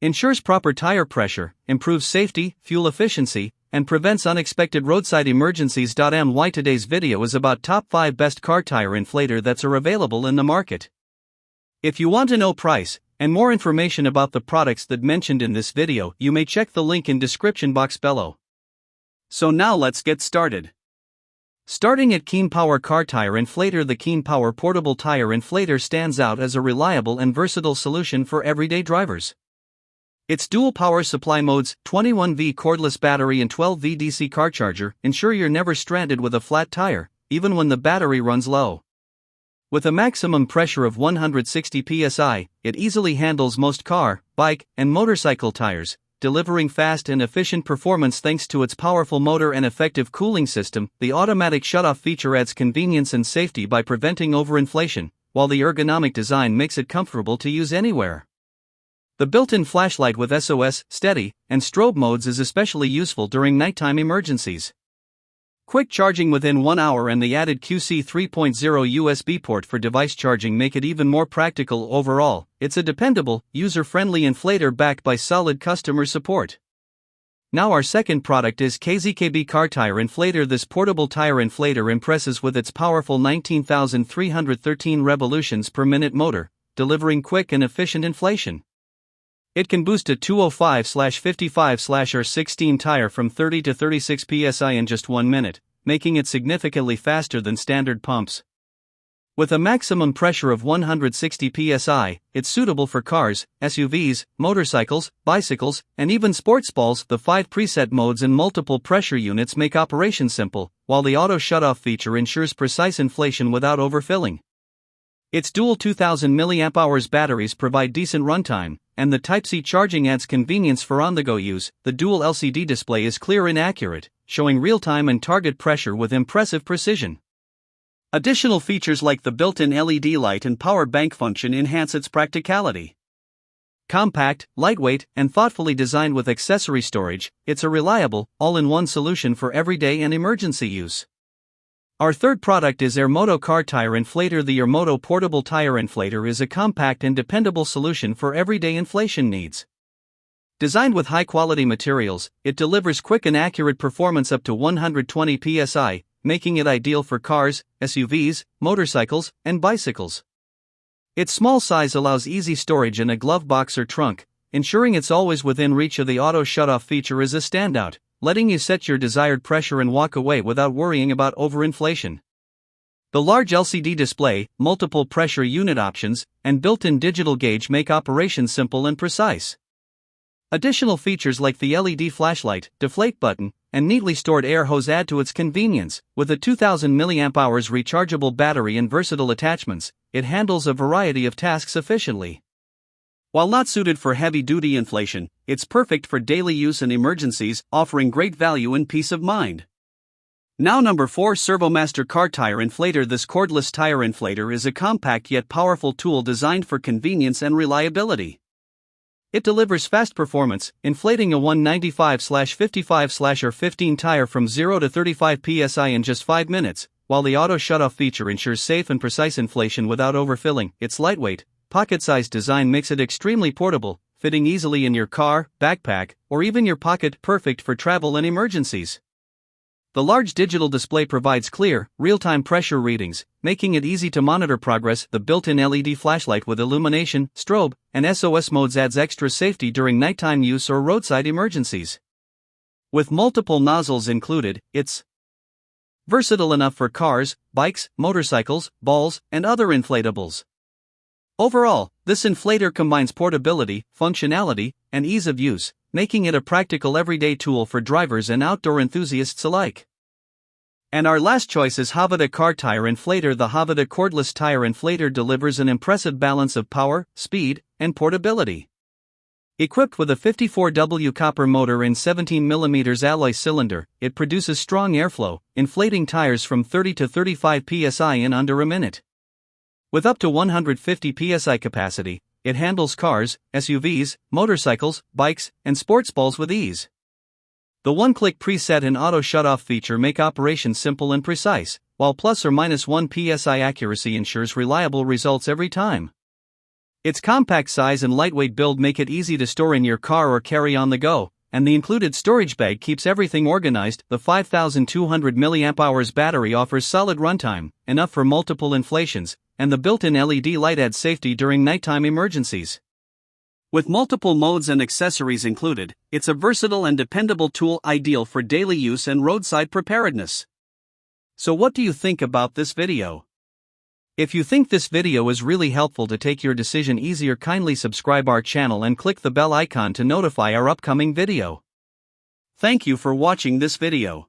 ensures proper tire pressure, improves safety, fuel efficiency, and prevents unexpected roadside emergencies. Today's video is about top 5 best car tire inflator that are available in the market. If you want to know price and more information about the products that mentioned in this video, you may check the link in description box below. So now let's get started. Starting at KeenPower Car Tire Inflator. The KeenPower portable tire inflator stands out as a reliable and versatile solution for everyday drivers. Its dual power supply modes, 21V cordless battery and 12V DC car charger, ensure you're never stranded with a flat tire, even when the battery runs low. With a maximum pressure of 160 psi, it easily handles most car, bike, and motorcycle tires, delivering fast and efficient performance thanks to its powerful motor and effective cooling system. The automatic shutoff feature adds convenience and safety by preventing overinflation, while the ergonomic design makes it comfortable to use anywhere. The built-in flashlight with SOS, steady, and strobe modes is especially useful during nighttime emergencies. Quick charging within 1 hour and the added QC 3.0 USB port for device charging make it even more practical. Overall, it's a dependable, user-friendly inflator backed by solid customer support. Now our second product is Kzkb Car Tire Inflator. This portable tire inflator impresses with its powerful 19,313 revolutions per minute motor, delivering quick and efficient inflation. It can boost a 205/55/R16 tire from 30 to 36 psi in just 1 minute, making it significantly faster than standard pumps. With a maximum pressure of 160 psi, it's suitable for cars, SUVs, motorcycles, bicycles, and even sports balls. The 5 preset modes and multiple pressure units make operation simple, while the auto shutoff feature ensures precise inflation without overfilling. Its dual 2000 mAh batteries provide decent runtime, and the Type-C charging adds convenience for on-the-go use. The dual LCD display is clear and accurate, showing real-time and target pressure with impressive precision. Additional features like the built-in LED light and power bank function enhance its practicality. Compact, lightweight, and thoughtfully designed with accessory storage, it's a reliable, all-in-one solution for everyday and emergency use. Our third product is Airmoto Car Tire Inflator. The Airmoto portable tire inflator is a compact and dependable solution for everyday inflation needs. Designed with high-quality materials, it delivers quick and accurate performance up to 120 psi, making it ideal for cars, SUVs, motorcycles, and bicycles. Its small size allows easy storage in a glove box or trunk, ensuring it's always within reach. Of the auto shutoff feature is a standout, letting you set your desired pressure and walk away without worrying about overinflation. The large LCD display, multiple pressure unit options, and built-in digital gauge make operation simple and precise. Additional features like the LED flashlight, deflate button, and neatly stored air hose add to its convenience. With a 2000 mAh rechargeable battery and versatile attachments, it handles a variety of tasks efficiently. While not suited for heavy-duty inflation, it's perfect for daily use and emergencies, offering great value and peace of mind. Now number 4, Servomaster Car Tire Inflator. This cordless tire inflator is a compact yet powerful tool designed for convenience and reliability. It delivers fast performance, inflating a 195/55/R15 tire from 0 to 35 psi in just 5 minutes, while the auto shutoff feature ensures safe and precise inflation without overfilling. Its lightweight, pocket-sized design makes it extremely portable, fitting easily in your car, backpack, or even your pocket, perfect for travel and emergencies. The large digital display provides clear, real-time pressure readings, making it easy to monitor progress. The built-in LED flashlight with illumination, strobe, and SOS modes adds extra safety during nighttime use or roadside emergencies. With multiple nozzles included, it's versatile enough for cars, bikes, motorcycles, balls, and other inflatables. Overall, this inflator combines portability, functionality, and ease of use, making it a practical everyday tool for drivers and outdoor enthusiasts alike. And our last choice is Hovvida Car Tire Inflator. The Hovvida cordless tire inflator delivers an impressive balance of power, speed, and portability. Equipped with a 54W copper motor and 17mm alloy cylinder, it produces strong airflow, inflating tires from 30 to 35 psi in under a minute. With up to 150 psi capacity, it handles cars, SUVs, motorcycles, bikes, and sports balls with ease. The one-click preset and auto shutoff feature make operation simple and precise, while plus or minus 1 psi accuracy ensures reliable results every time. Its compact size and lightweight build make it easy to store in your car or carry on the go, and the included storage bag keeps everything organized. The 5200 mAh battery offers solid runtime, enough for multiple inflations, and the built-in LED light adds safety during nighttime emergencies. With multiple modes and accessories included, it's a versatile and dependable tool ideal for daily use and roadside preparedness. So what do you think about this video? If you think this video is really helpful to take your decision easier, kindly subscribe our channel and click the bell icon to notify our upcoming video. Thank you for watching this video.